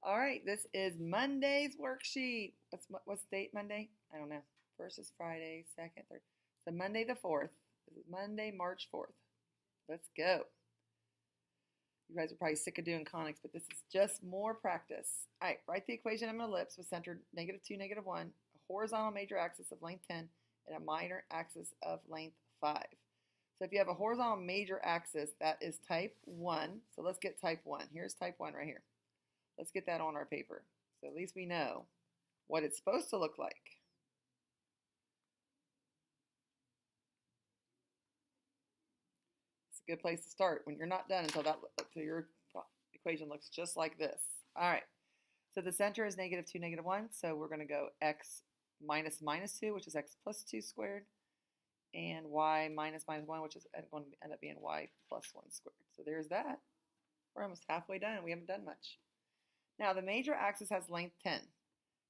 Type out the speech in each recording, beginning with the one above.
All right, this is Monday's worksheet. What's date Monday? I don't know. First is Friday, second, third. So Monday the 4th. This is Monday, March 4th. Let's go. You guys are probably sick of doing conics, but this is just more practice. All right, write the equation of an ellipse with center -2, -1, a horizontal major axis of length 10, and a minor axis of length 5. So if you have a horizontal major axis, that is type 1. So let's get type 1. Here's type 1 right here. Let's get that on our paper. So at least we know what it's supposed to look like. It's a good place to start when you're not done until your equation looks just like this. All right. So the center is -2, -1. So we're going to go x minus -2, which is x plus 2 squared, and y minus -1, which is going to end up being y plus 1 squared. So there's that. We're almost halfway done. We haven't done much. Now the major axis has length 10.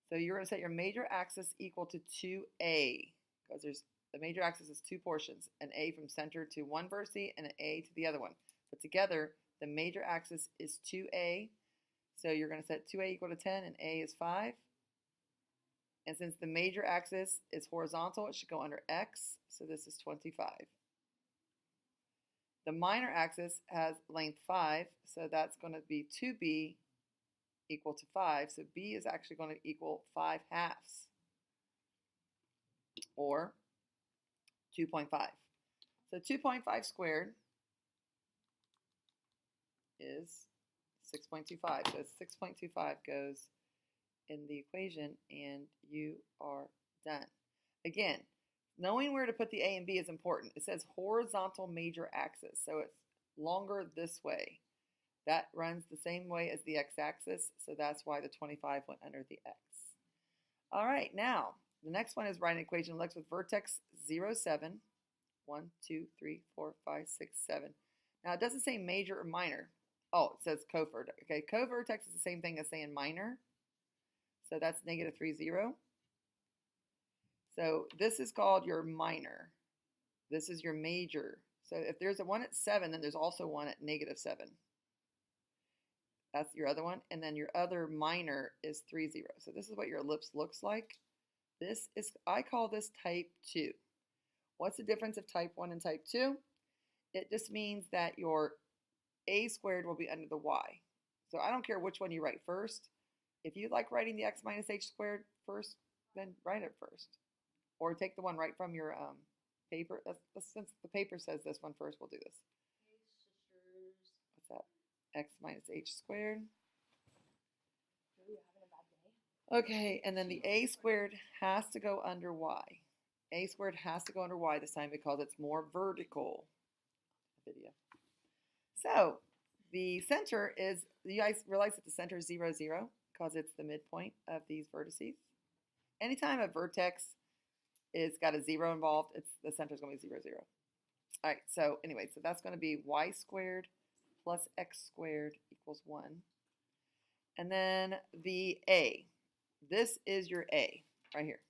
So you're going to set your major axis equal to 2a, because the major axis is two portions, an a from center to one vertice and an a to the other one. But together, the major axis is 2a. So you're going to set 2a equal to 10 and a is 5. And since the major axis is horizontal, it should go under x. So this is 25. The minor axis has length 5. So that's going to be 2b equal to 5. So b is actually going to equal 5/2, or 2.5. So 2.5 squared is 6.25. So 6.25 goes in the equation, and you are done. Again, knowing where to put the a and b is important. It says horizontal major axis, so it's longer this way. That runs the same way as the x-axis, so that's why the 25 went under the x. All right, now, the next one is write an equation of x with vertex 0, 7. 1, 2, 3, 4, 5, 6, 7. Now, it doesn't say major or minor. Oh, it says covertex. Okay, covertex is the same thing as saying minor. So that's -3, 0. So this is called your minor. This is your major. So if there's a one at 7, then there's also one at -7. That's your other one. And then your other minor is 3, 0. So this is what your ellipse looks like. I call this type 2. What's the difference of type 1 and type 2? It just means that your a squared will be under the y. So I don't care which one you write first. If you like writing the x minus h squared first, then write it first. Or take the one right from your paper. Since the paper says this one first, we'll do this. What's that? X minus h squared. Okay, and then the a squared has to go under y. A squared has to go under y this time because it's more vertical. Video. So the center is, you guys realize that the center is 0, 0 because it's the midpoint of these vertices. Anytime a vertex is got a 0 involved, the center is going to be 0, 0. All right, so anyway, so that's going to be y squared plus x squared equals 1. And then the a. This is your a right here.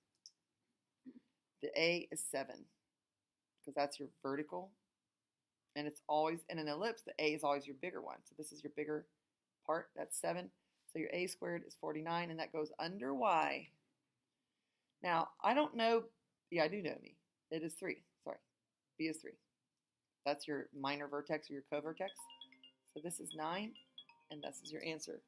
The a is 7 because that's your vertical. And it's always, in an ellipse, the a is always your bigger one. So this is your bigger part. That's 7. So your a squared is 49, and that goes under y. Now, I don't know. Yeah, I do know me. It is 3. Sorry. B is 3. That's your minor vertex or your covertex. So this is 9, and this is your answer.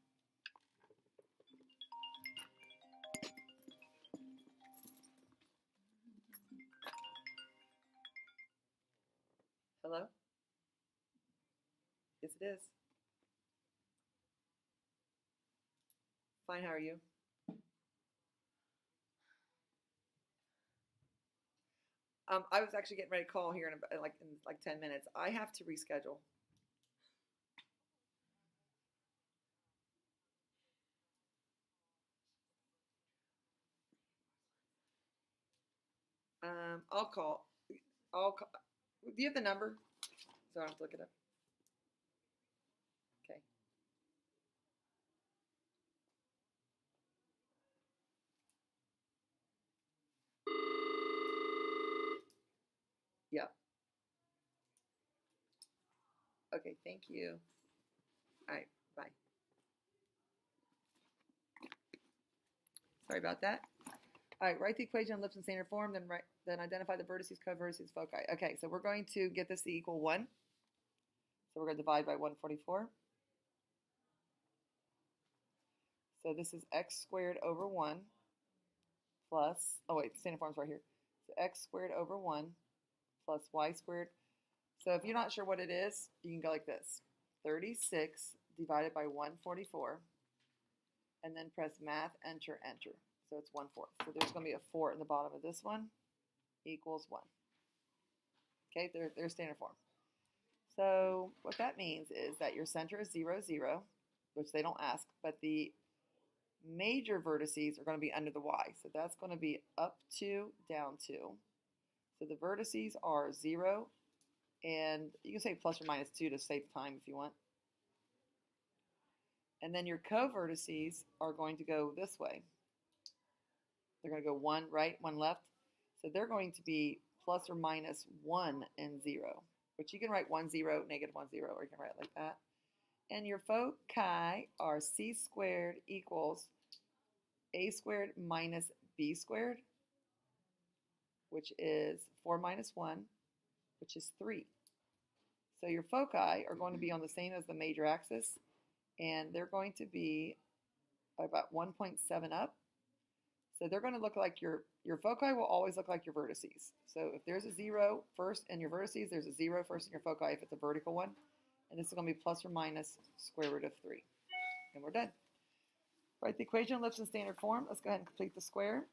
Hello? Yes, it is. Fine, how are you? I was actually getting ready to call here in like 10 minutes. I have to reschedule. I'll call. Do you have the number? So I don't have to look it up. Okay. Yeah. Okay, thank you. All right, bye. Sorry about that. All right, write the equation in Lipson standard form, then identify the vertices, covertices, foci. Okay, so we're going to get this to equal 1. So we're going to divide by 144. So this is x squared over 1 plus, oh wait, the standard form's right here. So x squared over 1 plus y squared. So if you're not sure what it is, you can go like this. 36 divided by 144, and then press math, enter, enter. So it's 1/4. So there's going to be a 4 in the bottom of this one, equals 1. Okay, there's standard form. So what that means is that your center is 0, 0, which they don't ask, but the major vertices are going to be under the y. So that's going to be up 2, down 2. So the vertices are 0, and you can say plus or minus 2 to save time if you want. And then your co-vertices are going to go this way. They're going to go 1 right, 1 left. So they're going to be plus or minus 1 and 0, which you can write 1, 0, negative 1, 0, or you can write it like that. And your foci are c squared equals a squared minus b squared, which is 4 minus 1, which is 3. So your foci are going to be on the same as the major axis, and they're going to be about 1.7 up. So they're going to look like your foci will always look like your vertices. So if there's a 0 first in your vertices, there's a 0 first in your foci if it's a vertical one. And this is going to be plus or minus square root of 3. And we're done. Write the equation in Lipson standard form. Let's go ahead and complete the square.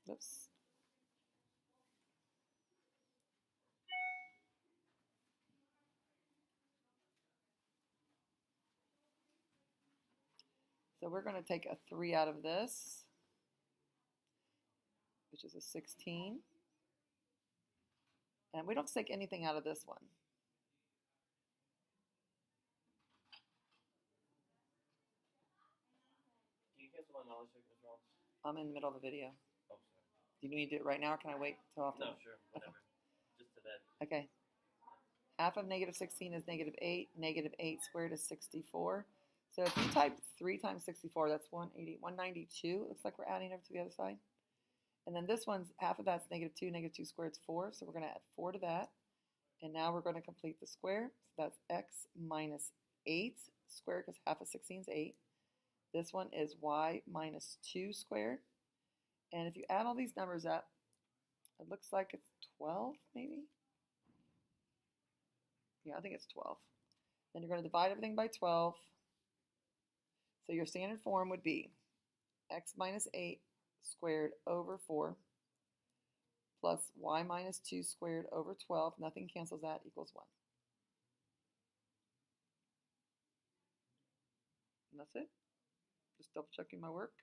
Oops. So we're going to take a 3 out of this, which is a 16. And we don't take anything out of this one. Do you cancel my knowledge check as well? I'm in the middle of the video. Oh, sorry. Do you need to do it right now, or can I wait till after? No, sure, whatever. Just to that. Okay. Half of negative 16 is negative 8. Negative 8 squared is 64. So if you type 3 times 64, that's 180, 192. It looks like we're adding over to the other side. And then this one's, half of that's negative 2. Negative 2 squared is 4. So we're going to add 4 to that. And now we're going to complete the square. So that's x minus 8 squared, because half of 16 is 8. This one is y minus 2 squared. And if you add all these numbers up, it looks like it's 12, maybe? Yeah, I think it's 12. Then you're going to divide everything by 12. So your standard form would be x minus 8 squared over 4 plus y minus 2 squared over 12. Nothing cancels that, equals 1. And that's it. Just double checking my work.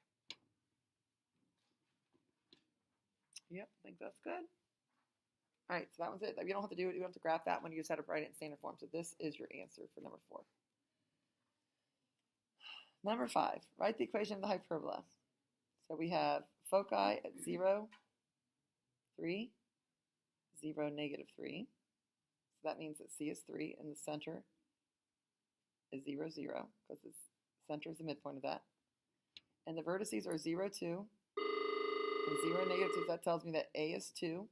Yep, I think that's good. All right, so that one's it. You don't have to do it. You don't have to graph that one. You just have to write it in standard form. So this is your answer for number 4. Number 5, write the equation of the hyperbola. So we have foci at 0, 3, 0, negative 3. So that means that C is 3, and the center is 0, 0, because the center is the midpoint of that. And the vertices are 0, 2, and 0, negative 2. So that tells me that A is 2.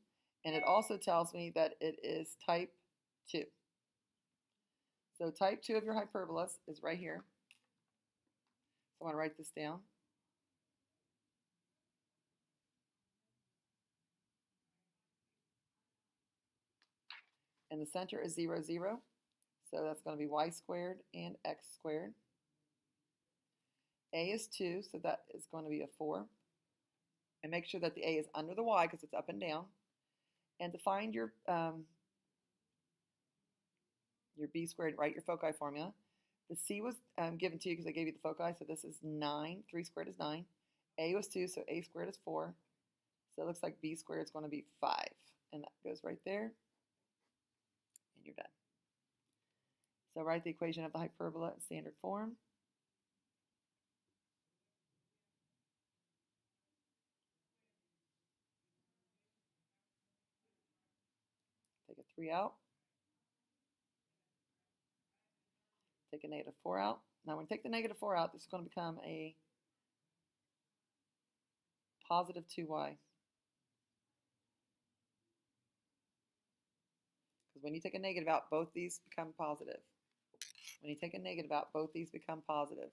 And it also tells me that it is type 2. So type 2 of your hyperbolas is right here. So I want to write this down. And the center is 0, 0. So that's going to be y squared and x squared. A is 2, so that is going to be a 4. And make sure that the A is under the y because it's up and down. And to find your b squared, write your foci formula. The C was given to you because I gave you the foci, so this is 9. 3 squared is 9. A was 2, so A squared is 4. So it looks like B squared is going to be 5. And that goes right there. And you're done. So write the equation of the hyperbola in standard form. Take a 3 out. Take a negative 4 out. Now when you take the negative 4 out, this is going to become a positive 2y. Because when you take a negative out, both these become positive. When you take a negative out, both these become positive.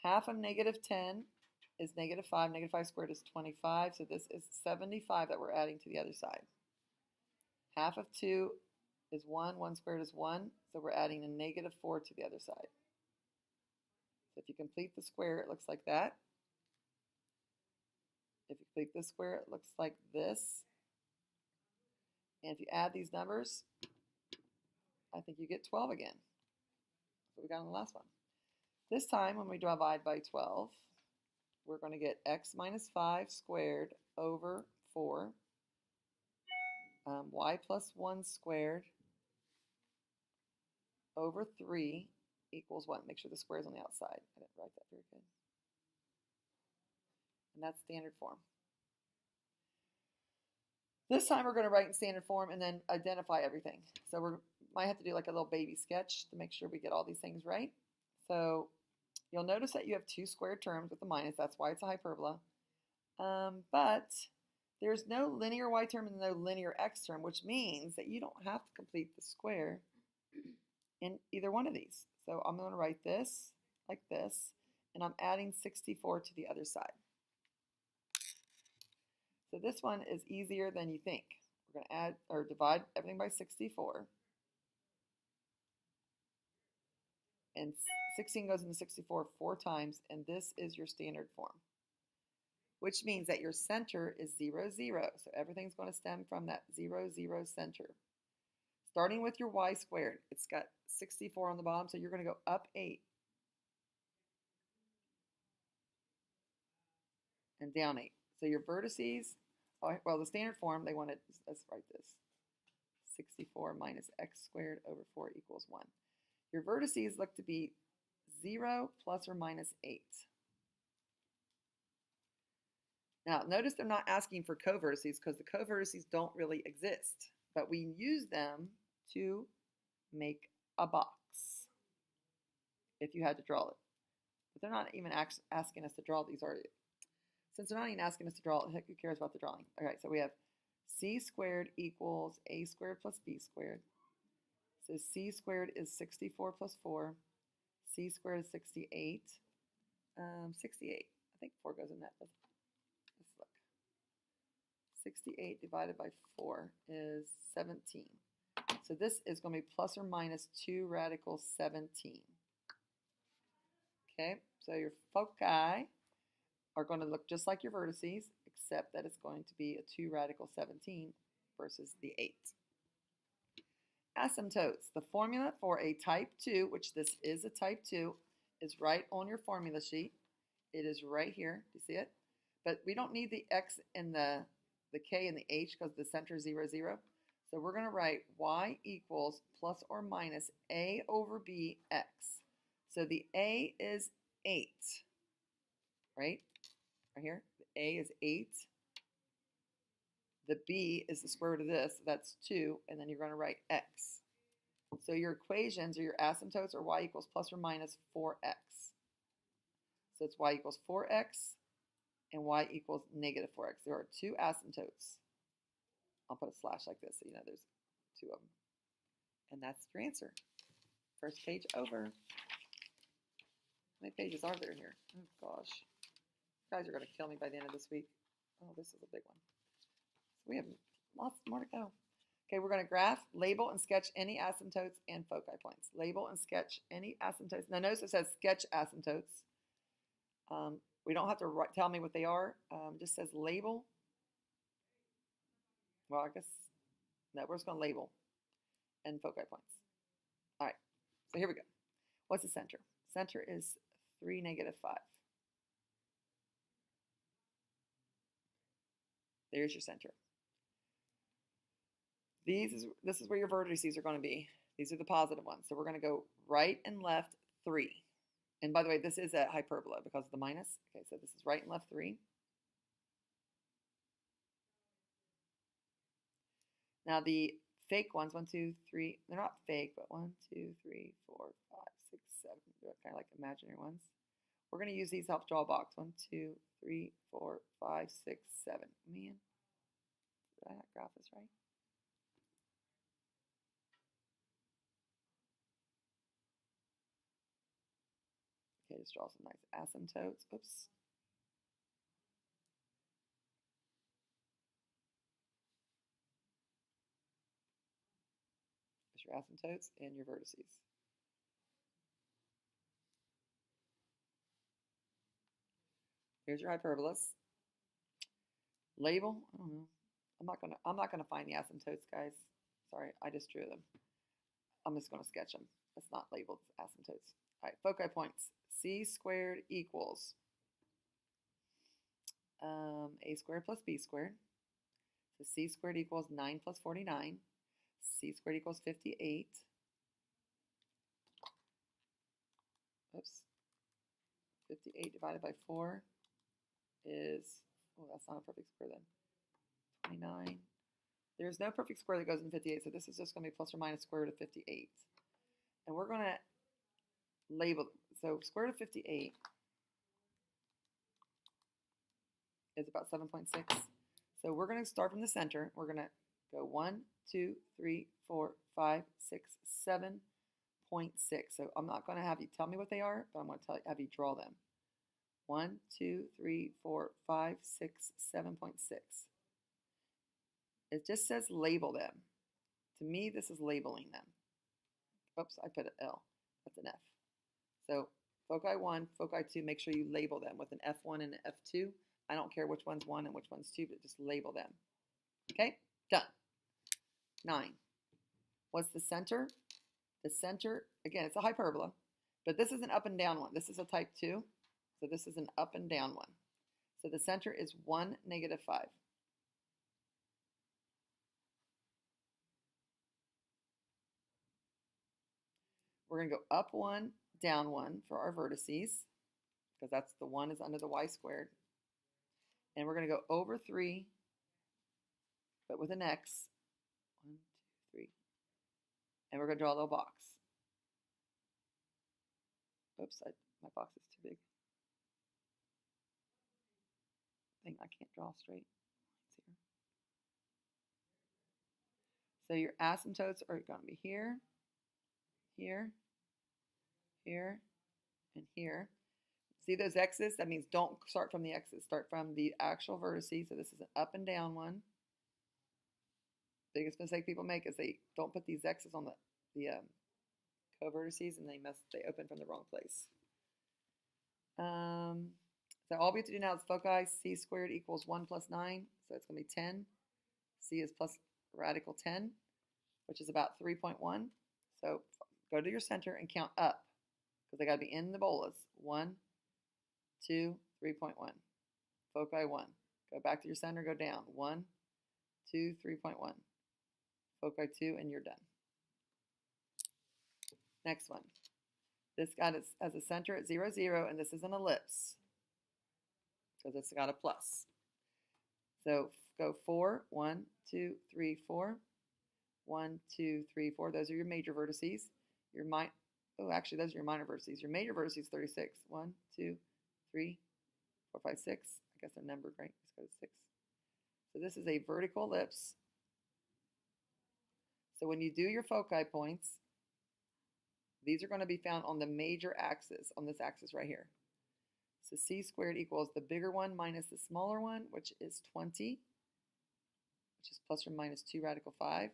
Half of negative 10 is negative 5. Negative 5 squared is 25. So this is 75 that we're adding to the other side. Half of 2 is 1. 1 squared is 1. So we're adding a negative 4 to the other side. So if you complete the square, it looks like that. If you complete this square, it looks like this. And if you add these numbers, I think you get 12 again. That's what we got on the last one. This time, when we divide by 12, we're going to get x minus 5 squared over 4, y plus 1 squared over 3 equals 1. Make sure the square is on the outside. I didn't write that very good. And that's standard form. This time we're going to write in standard form and then identify everything. So we might have to do like a little baby sketch to make sure we get all these things right. So you'll notice that you have two squared terms with the minus. That's why it's a hyperbola. But there's no linear y term and no linear x term, which means that you don't have to complete the square in either one of these. So I'm going to write this like this, and I'm adding 64 to the other side. So this one is easier than you think. We're going to add or divide everything by 64. And 16 goes into 64 4 times, and this is your standard form. Which means that your center is 0, 0. So everything's going to stem from that 0, 0 center. Starting with your y squared, it's got 64 on the bottom, so you're going to go up 8. And down 8. So your vertices, well, the standard form, they wanted, let's write this. 64 minus x squared over 4 equals 1. Your vertices look to be 0 plus or minus 8. Now, notice they're not asking for covertices because the covertices don't really exist, but we use them to make a box if you had to draw it. But they're not even asking us to draw these, are you? Since they're not even asking us to draw it, heck, who cares about the drawing? All right, so we have c squared equals a squared plus b squared. So c squared is 64 plus 4. C squared is 68. 68. I think 4 goes in that. Let's look. 68 divided by 4 is 17. So this is going to be plus or minus 2 radical 17. Okay, so your foci are going to look just like your vertices, except that it's going to be a 2 radical 17 versus the 8. Asymptotes. The formula for a type 2, which this is a type 2, is right on your formula sheet. It is right here. Do you see it? But we don't need the x and the k and the h because the center is 0, 0. So we're going to write y equals plus or minus a over b x. So the a is 8, right? Right here. The a is 8. The b is the square root of this, so that's 2, and then you're going to write x. So your equations or your asymptotes are y equals plus or minus 4x. So it's y equals 4x and y equals negative 4x. There are two asymptotes. I'll put a slash like this so you know there's 2 of them. And that's your answer. First page over. How many pages are there here? Oh gosh. You guys are going to kill me by the end of this week. Oh, this is a big one. We have lots more to go. Okay, we're going to graph, label, and sketch any asymptotes and foci points. Label and sketch any asymptotes. Now notice it says sketch asymptotes. We don't have to tell me what they are. It just says label. Well, I guess, no, we're just going to label and foci points. All right, so here we go. What's the center? Center is 3, negative 5. There's your center. This is where your vertices are going to be. These are the positive ones. So we're going to go right and left 3. And by the way, this is a hyperbola because of the minus. Okay, so this is right and left 3. Now the fake ones. 1, 2, 3. They're not fake, but 1, 2, 3, 4, 5, 6, 7. They're kind of like imaginary ones. We're going to use these to help draw a box. 1, 2, 3, 4, 5, 6, 7. Man, did I not graph this right? Okay, just draw some nice asymptotes. Oops. There's your asymptotes and your vertices. Here's your hyperbolas. Label, I don't know. I'm not gonna find the asymptotes, guys. Sorry, I just drew them. I'm just gonna sketch them. It's not labeled asymptotes. All right, foci points. C squared equals a squared plus b squared. So c squared equals 9 plus 49. C squared equals 58. Oops. 58 divided by 4 is, oh, that's not a perfect square then. 29. There's no perfect square that goes in 58, so this is just going to be plus or minus square root of 58. And we're going to label, so square root of 58 is about 7.6. So we're going to start from the center. We're going to go 1, 2, 3, 4, 5, 6, 7.6. So I'm not going to have you tell me what they are, but I'm going to have you draw them. 1, 2, 3, 4, 5, 6, 7.6. It just says label them. To me, this is labeling them. Oops, I put an L. That's an F. So foci 1, foci 2, make sure you label them with an F1 and an F2. I don't care which one's 1 and which one's 2, but just label them. Okay, done. 9. What's the center? The center, again, it's a hyperbola, but this is an up and down one. This is a type 2, so this is an up and down one. So the center is 1, negative 5. We're going to go up 1, down 1 for our vertices, because that's the 1 is under the y squared. And we're going to go over 3, but with an x. 1, 2, 3. And we're going to draw a little box. Oops, my box is too big. Dang, I can't draw straight. So your asymptotes are going to be here, here, here, and here. See those x's? That means don't start from the x's. Start from the actual vertices. So this is an up and down one. Biggest mistake people make is they don't put these x's on the co-vertices, and they open from the wrong place. So all we have to do now is foci. C squared equals 1 plus 9, so it's going to be 10. C is plus radical 10, which is about 3.1. So go to your center and count up, because they got to be in the bolas. 1, 2, 3.1. Foci 1. Go back to your center, go down. 1, 2, 3.1. Foci 2, and you're done. Next one. This got it as a center at 0, 0, and this is an ellipse, because it's got a plus. So go 4, 1, 2, 3, 4. 1, 2, 3, 4. Those are your major vertices. Actually, those are your minor vertices. Your major vertices 36. 1, 2, 3, 4, 5, 6. I guess they're numbered, right? Let's go to 6. So this is a vertical ellipse. So when you do your foci points, these are going to be found on the major axis, on this axis right here. So c squared equals the bigger one minus the smaller one, which is 20, which is plus or minus 2 radical 5,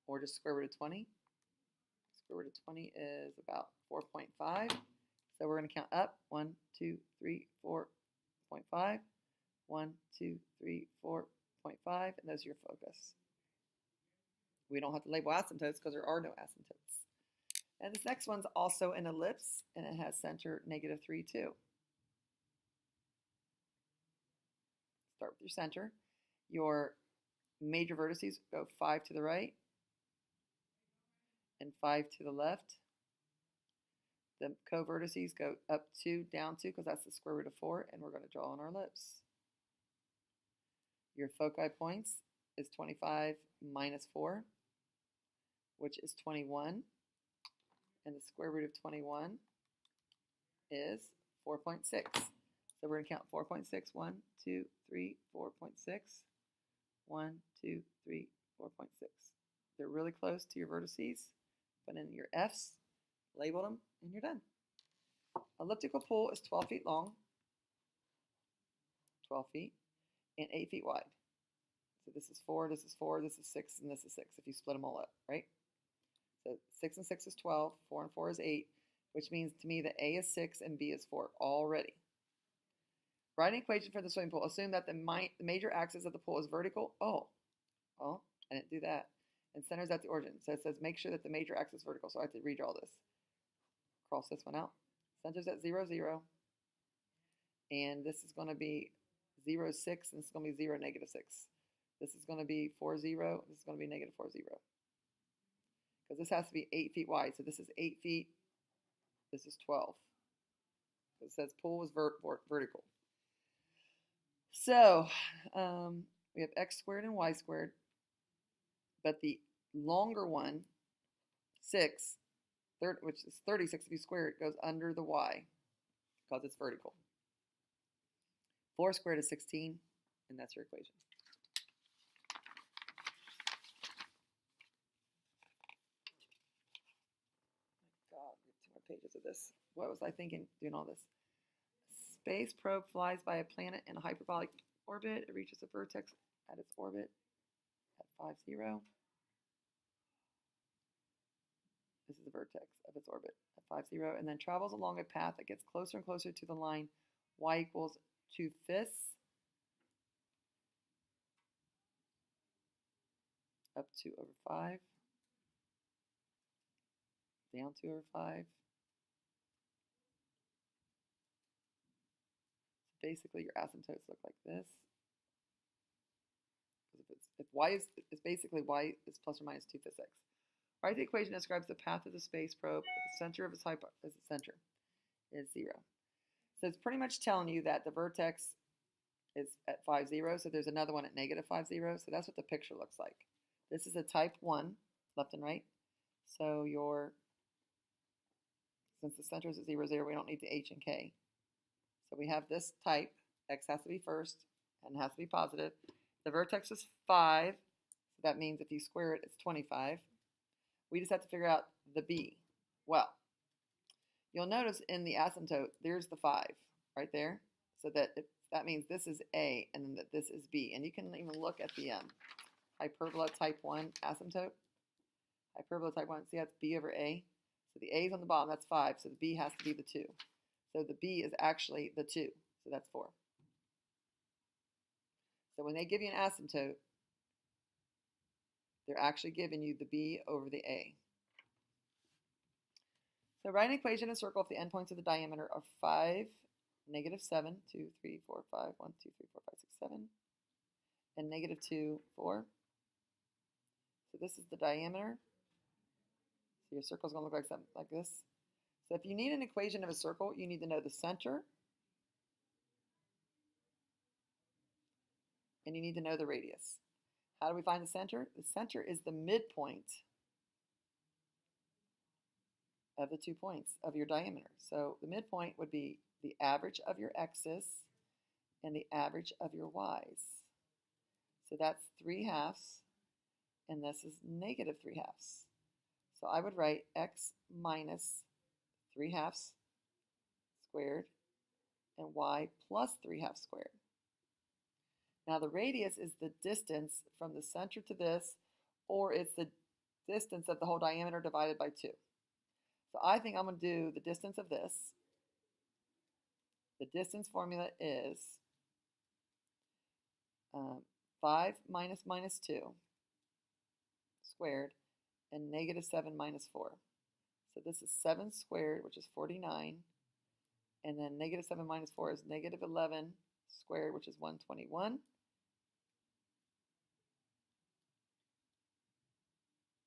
or just square root of 20. Square root of 20 is about 4.5. So we're going to count up. 1, 2, 3, 4.5. 1, 2, 3, 4.5. And those are your focus. We don't have to label asymptotes because there are no asymptotes. And this next one's also an ellipse, and it has center negative 3, 2. Start with your center. Your major vertices go 5 to the right and 5 to the left. The co-vertices go up 2, down 2, because that's the square root of 4, and we're going to draw on our ellipse. Your foci points is 25 minus 4. which is 21, and the square root of 21 is 4.6. So we're going to count 4.6. 1, 2, 3, 4.6. 1, 2, 3, 4.6. They're really close to your vertices. Put in your F's, label them, and you're done. Elliptical pool is 12 feet long, 12 feet, and 8 feet wide. So this is 4, this is 4, this is 6, and this is 6 if you split them all up, right? So 6 and 6 is 12, 4 and 4 is 8, which means to me that A is 6 and B is 4 already. Write an equation for the swimming pool. Assume that the major axis of the pool is vertical. Oh, well, I didn't do that. And centers at the origin. So it says make sure that the major axis is vertical. So I have to redraw this. Cross this one out. Centers at 0, 0. And this is going to be 0, 6, and this is going to be 0, negative 6. This is going to be 4, 0. This is going to be negative 4, 0. Because this has to be 8 feet wide. So this is 8 feet. This is 12. It says pool is vertical. So we have x squared and y squared. But the longer one, 6, which is 36 if you square it, goes under the y because it's vertical. 4 squared is 16, and that's your equation. God, we have 2 more pages of this. What was I thinking doing all this? Space probe flies by a planet in a hyperbolic orbit. It reaches a vertex at its orbit at 5, 0. This is the vertex of its orbit at 5, 0, and then travels along a path that gets closer and closer to the line y equals 2/5 up 2 over 5, down 2 over 5. So basically your asymptotes look like this. If y is basically y is plus or minus 2/5 x. Write the equation that describes the path of the space probe if the center of its center is 0. So it's pretty much telling you that the vertex is at 5, 0. So there's another one at negative 5, 0. So that's what the picture looks like. This is a type 1, left and right. So since the center is at 0, 0, we don't need the h and k. So we have this type. X has to be first and has to be positive. The vertex is 5. So that means if you square it, it's 25. We just have to figure out the b. Well, you'll notice in the asymptote, there's the 5 right there. So that means this is a, and then that this is b. And you can even look at the hyperbola type 1 asymptote. Hyperbola type 1, see that's b over a. So the a is on the bottom, that's 5. So the b has to be the 2. So the b is actually the 2. So that's 4. So when they give you an asymptote, they're actually giving you the b over the a. So write an equation in a circle if the endpoints of the diameter are 5, negative 7, 2, 3, 4, 5, 1, 2, 3, 4, 5, 6, 7, and negative 2, 4. So this is the diameter. So your circle is going to look like something like this. So if you need an equation of a circle, you need to know the center, and you need to know the radius. How do we find the center? The center is the midpoint of the 2 points of your diameter. So the midpoint would be the average of your x's and the average of your y's. So that's 3/2, and this is negative 3/2. So I would write x minus 3/2 squared and y plus 3/2 squared. Now the radius is the distance from the center to this, or it's the distance of the whole diameter divided by 2. So I think I'm going to do the distance of this. The distance formula is 5 minus 2 squared and negative 7 minus 4. So this is 7 squared, which is 49. And then negative 7 minus 4 is negative 11 squared, which is 121.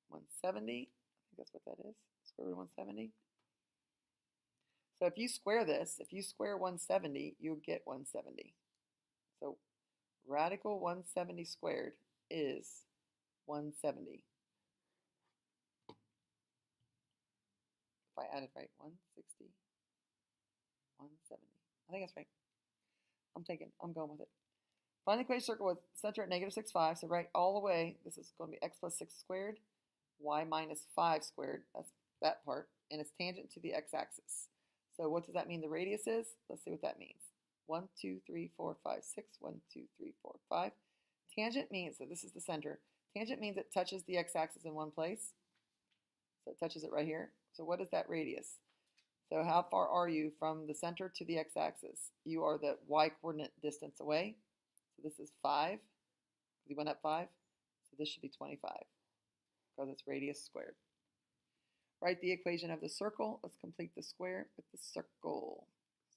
170. I think that's what that is. Square root of 170. So if you square this, if you square 170, you get 170. So radical 170 squared is 170. if I added right, 160, 170. I think that's right. I'm going with it. Find the equation circle with center at negative 6, 5. So right all the way, this is going to be x plus 6 squared, y minus 5 squared. That's that part. And it's tangent to the x-axis. So what does that mean the radius is? Let's see what that means. 1, 2, 3, 4, 5, 6. 1, 2, 3, 4, 5. Tangent means, so this is the center. Tangent means it touches the x-axis in one place. So it touches it right here. So what is that radius? So how far are you from the center to the x-axis? You are the y-coordinate distance away. So this is 5. You went up 5. So this should be 25 because it's radius squared. Write the equation of the circle. Let's complete the square with the circle.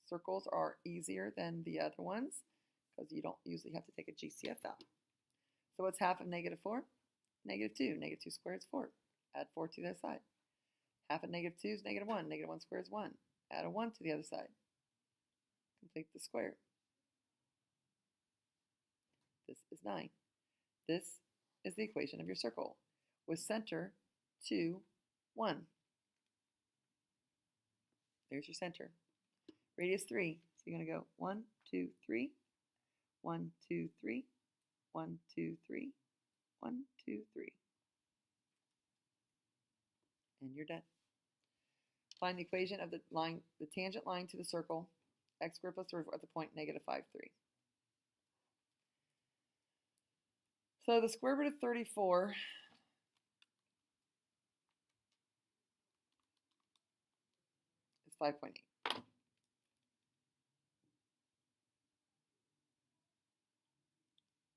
Circles are easier than the other ones because you don't usually have to take a GCF out. So what's half of negative 4? Negative 2. Negative 2 squared is 4. Add 4 to the other side. Half of negative 2 is negative 1. Negative 1 squared is 1. Add a 1 to the other side. Complete the square. This is 9. This is the equation of your circle with center 2, 1. There's your center. Radius 3. So you're going to go 1, 2, 3, 1, 2, 3, 1, 2, 3, 1, 2, 3. And you're done. Find the equation of the line, the tangent line to the circle, x squared plus 34 at the point negative 5, 3. So the square root of 34 is 5.8.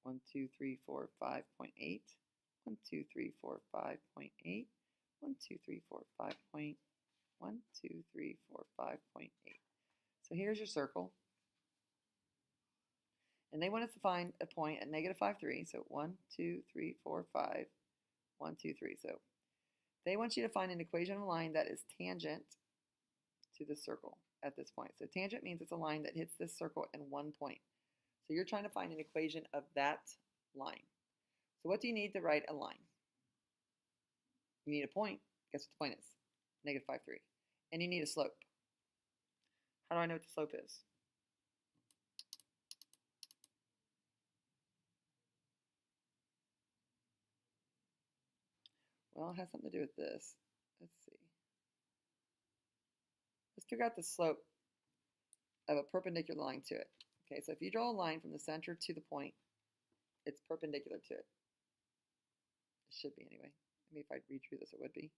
1, 2, 3, 4, 5.8. 1, 2, 3, 4, 5.8. 1, 2, 3, 4, 5.1, 2, 3, 4, 5.8. So here's your circle. And they want us to find a point at negative 5, 3. So 1, 2, 3, 4, 5, 1, 2, 3. So they want you to find an equation of a line that is tangent to the circle at this point. So tangent means it's a line that hits this circle in one point. So you're trying to find an equation of that line. So what do you need to write a line? You need a point. Guess what the point is? Negative 5, 3. And you need a slope. How do I know what the slope is? Well, it has something to do with this. Let's see. Let's figure out the slope of a perpendicular line to it. Okay, so if you draw a line from the center to the point, it's perpendicular to it. It should be anyway. Maybe if I redrew this, it would be.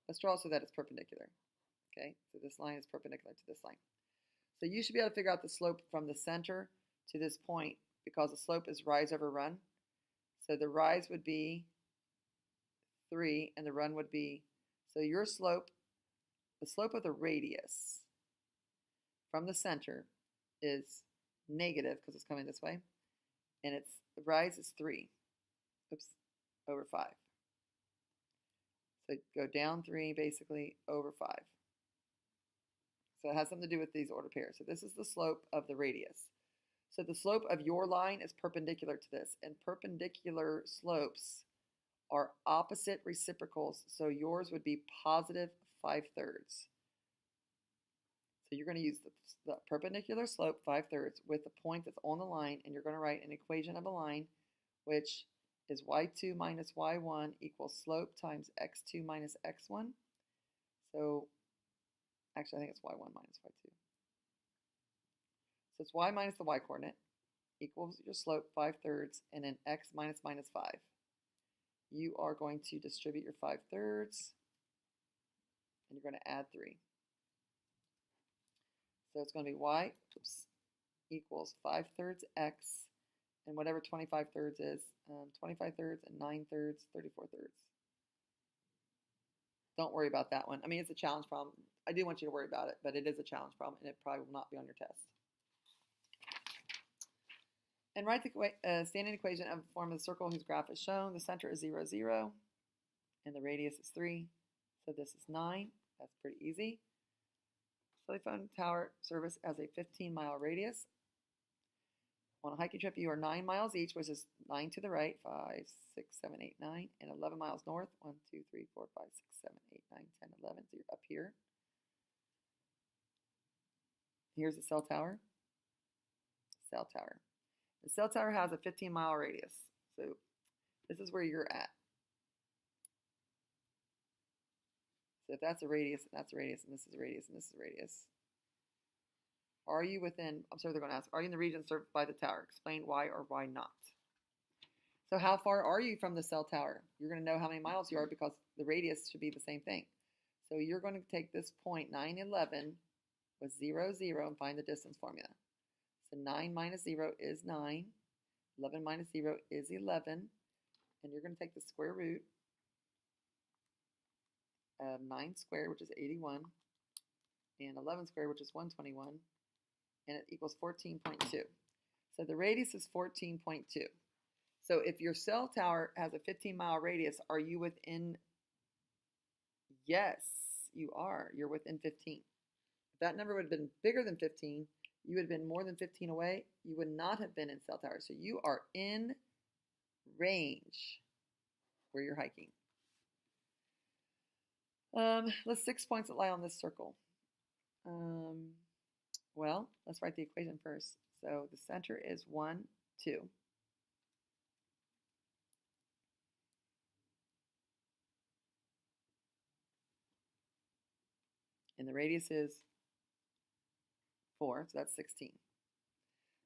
Let's draw so that it's perpendicular. Okay, so this line is perpendicular to this line. So you should be able to figure out the slope from the center to this point because the slope is rise over run. So the rise would be 3 and the run would be, so your slope, the slope of the radius from the center is negative because it's coming this way, and its the rise is 3, over 5. So go down 3 basically over 5. So it has something to do with these ordered pairs. So this is the slope of the radius. So the slope of your line is perpendicular to this, and perpendicular slopes are opposite reciprocals. So yours would be positive 5/3. So you're going to use the perpendicular slope 5/3 with the point that's on the line, and you're going to write an equation of a line, which is y2 minus y1 equals slope times x2 minus x1. So actually, I think it's y1 minus y2. So it's y minus the y coordinate equals your slope 5/3, and then x minus minus 5. You are going to distribute your 5/3, and you're going to add 3. So it's going to be y equals 5/3 x, and whatever 25/3 is, 25/3 and 9/3, 34/3. Don't worry about that one. I mean, it's a challenge problem. I do want you to worry about it, but it is a challenge problem, and it probably will not be on your test. And write the standing equation of the form of the circle whose graph is shown. The center is 0, 0, and the radius is 3. So this is 9. That's pretty easy. Telephone tower service has a 15-mile radius. On a hiking trip, you are 9 miles each, which is 9 to the right, 5, 6, 7, 8, 9, and 11 miles north. 1, 2, 3, 4, 5, 6, 7, 8, 9, 10, 11. So you're up here. Here's the cell tower. Cell tower. The cell tower has a 15-mile radius. So this is where you're at. So if that's a radius, and that's a radius, and this is a radius, and this is a radius. Are you within, I'm sorry, they're going to ask, are you in the region served by the tower? Explain why or why not. So how far are you from the cell tower? You're going to know how many miles you are because the radius should be the same thing. So you're going to take this point 9, 11 with 0, 0 and find the distance formula. So 9 minus 0 is 9. 11 minus 0 is 11. And you're going to take the square root of 9 squared, which is 81, and 11 squared, which is 121, and it equals 14.2. So the radius is 14.2. So if your cell tower has a 15-mile radius, are you within? Yes, you are. You're within 15. If that number would have been bigger than 15, you would have been more than 15 away. You would not have been in cell tower. So you are in range where you're hiking. Let's 6 points that lie on this circle. Well, let's write the equation first. So the center is 1, 2. And the radius is 4, so that's 16.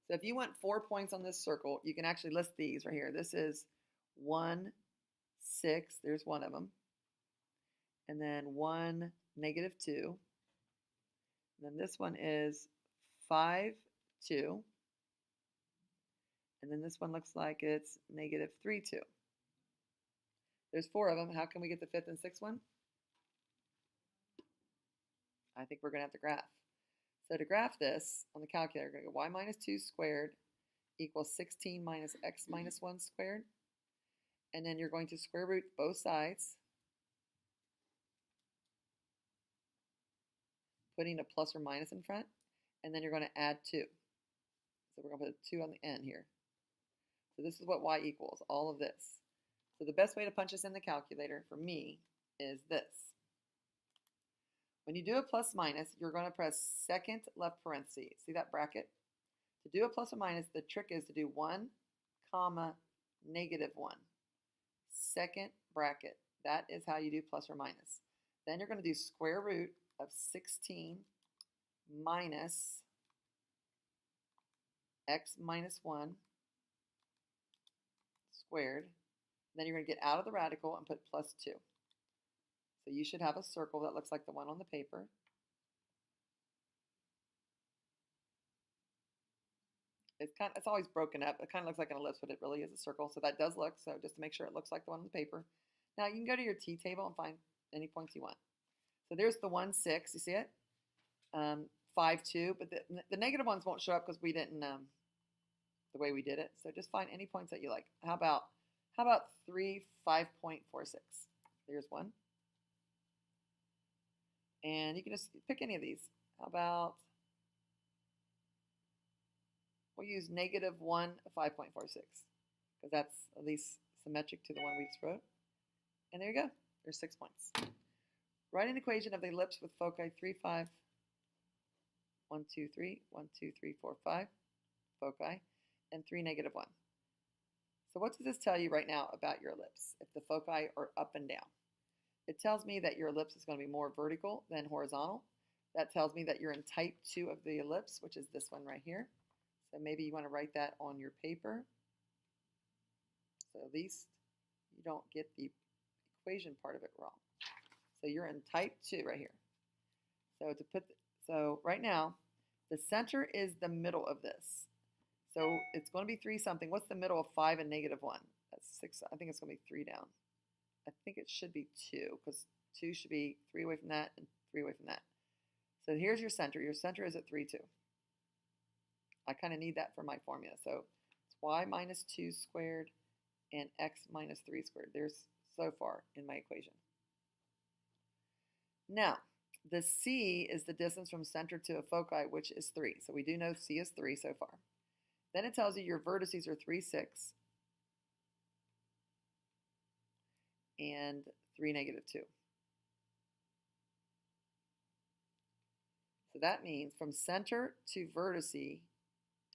So if you want 4 points on this circle, you can actually list these right here. This is 1, 6, there's one of them. And then 1, negative 2. And then this one is 5, 2. And then this one looks like it's negative 3, 2. There's 4 of them. How can we get the 5th and 6th one? I think we're going to have to graph. So to graph this on the calculator, we're going to go y minus 2 squared equals 16 minus x minus 1 squared. And then you're going to square root both sides, putting a plus or minus in front, and then you're going to add 2. So we're going to put a 2 on the end here. So this is what y equals, all of this. So the best way to punch this in the calculator for me is this. When you do a plus minus, you're going to press second left parenthesis. See that bracket? To do a plus or minus, the trick is to do 1, comma, negative 1. Second bracket. That is how you do plus or minus. Then you're going to do square root of 16 minus x minus 1 squared. Then you're going to get out of the radical and put plus 2. So you should have a circle that looks like the one on the paper. It's always broken up. It kind of looks like an ellipse, but it really is a circle. So that does look, so just to make sure it looks like the one on the paper. Now you can go to your T table and find any points you want. So there's the 1, 6, you see it? 5, 2, but the negative ones won't show up because we didn't, the way we did it. So just find any points that you like. How about 3, 5.46? There's one. And you can just pick any of these. How about, we'll use negative 1, 5.46, because that's at least symmetric to the one we just wrote. And there you go. There's 6 points. Write an equation of the ellipse with foci 3, 5, 1, 2, 3, 1, 2, 3, 4, 5 foci, and 3, negative 1. So what does this tell you right now about your ellipse if the foci are up and down? It tells me that your ellipse is going to be more vertical than horizontal. That tells me that you're in type 2 of the ellipse, which is this one right here. So maybe you want to write that on your paper. So at least you don't get the equation part of it wrong. So you're in type 2 right here. So right now, the center is the middle of this. So it's going to be 3 something. What's the middle of 5 and negative 1? That's 6. I think it's going to be 3 down. I think it should be 2 because 2 should be 3 away from that and 3 away from that. So here's your center. Your center is at 3, 2. I kind of need that for my formula. So it's y minus 2 squared and x minus 3 squared. There's so far in my equation. Now, the c is the distance from center to a foci, which is 3. So we do know c is 3 so far. Then it tells you your vertices are 3, 6, and 3, -2. So that means from center to vertice,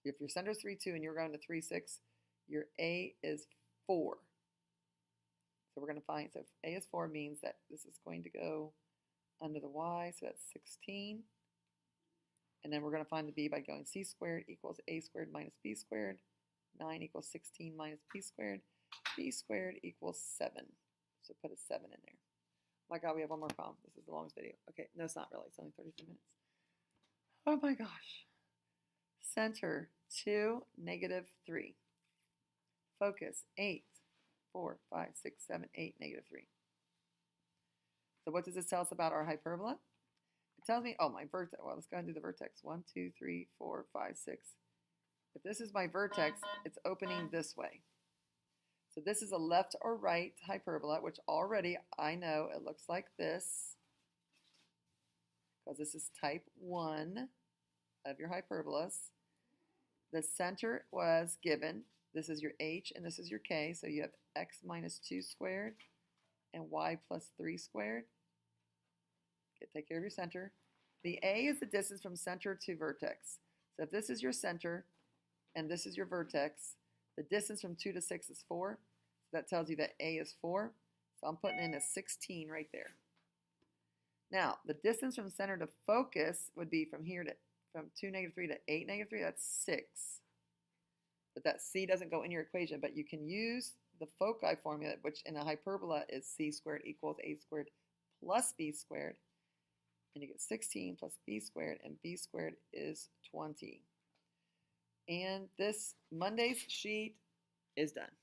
if your center is 3, 2 and you're going to 3, 6, your A is 4. So we're going to find, so if A is 4 means that this is going to go under the Y, so that's 16. And then we're going to find the B by going C squared equals A squared minus B squared. 9 equals 16 minus B squared. B squared equals 7. So put a 7 in there. Oh my God, we have one more problem. This is the longest video. Okay, no, it's not really. It's only 32 minutes. Oh my gosh. Center 2, -3. Focus 8, 4, 5, 6, 7, 8, -3. So what does this tell us about our hyperbola? It tells me, oh, my vertex. Well, let's go ahead and do the vertex. 1, 2, 3, 4, 5, 6. If this is my vertex, it's opening this way. So this is a left or right hyperbola, which already I know it looks like this, because this is type 1 of your hyperbolas. The center was given. This is your h and this is your k, so you have x minus 2 squared and y plus 3 squared. Okay, take care of your center. The a is the distance from center to vertex. So if this is your center and this is your vertex, the distance from 2 to 6 is 4. So that tells you that a is 4. So I'm putting in a 16 right there. Now, the distance from center to focus would be from here to, from 2, -3 to 8, -3, that's 6. But that c doesn't go in your equation, but you can use the foci formula, which in a hyperbola is c squared equals a squared plus b squared. And you get 16 plus b squared, and b squared is 20. And this Monday's sheet is done.